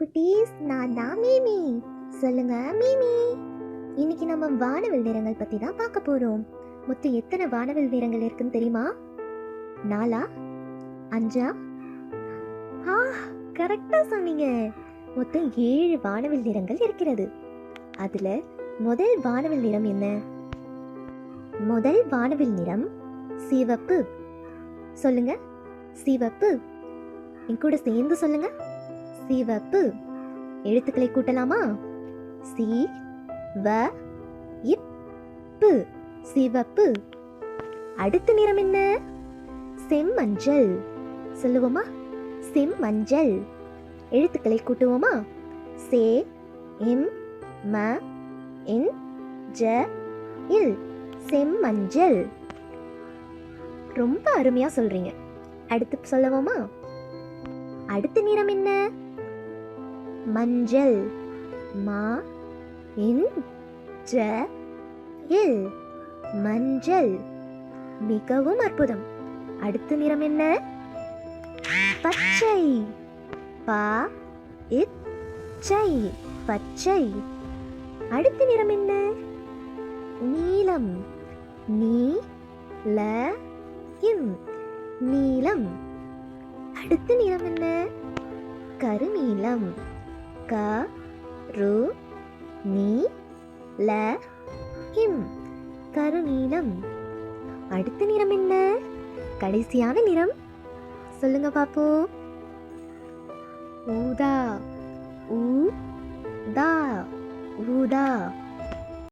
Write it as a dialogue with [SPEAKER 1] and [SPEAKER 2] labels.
[SPEAKER 1] குட்டீஸ், நான் தான் மீமி. சொல்லுங்க மீமி. இன்னைக்கு நம்ம வானவில் நிறங்கள் பத்தி தான் பார்க்க போறோம். மொத்தம் எத்தனை வானவில் நிறங்கள் இருக்குன்னு தெரியுமா? 4, 5? கரெக்டா சொன்னீங்க. மொத்தம் 7 வானவில் நிறங்கள் இருக்கிறது. அதுல முதல் வானவில் நிறம் என்ன? முதல் வானவில் நிறம் சிவப்பு. சொல்லுங்க, சிவப்பு. என் கூட சேர்ந்து சொல்லுங்க, சிவப்பு. எழுத்துக்களை கூட்டலாமா? சி வ இப்பு, சிவப்பு. அடுத்த நிறம் என்ன? செம்மஞ்சள். சொல்லுவோமா? செம்மஞ்சள். எழுத்துக்களை கூட்டுவோமா? சே இம் ம இன் ஜ இல், செம்மஞ்சள். ரொம்ப அருமையா சொல்றீங்க. அடுத்து சொல்லவோமா? அடுத்த நிறம் என்ன? மஞ்சள். மா இன் ஜ இல், மஞ்சள். மிகவும் அற்புதம். அடுத்த நிறம் என்ன? பச்சை. பா இச்சை, பச்சை. அடுத்த நிறம் என்ன? நீலம். நீ ல இம், நீலம். அடுத்த நிறம் என்ன? கருநீலம். க ரு நீ ல இம், கருநீலம். அடுத்த நிறம் என்ன? கடைசியான நிறம் சொல்லுங்க பாப்போம். ஊதா. ஊ தா, ஊதா.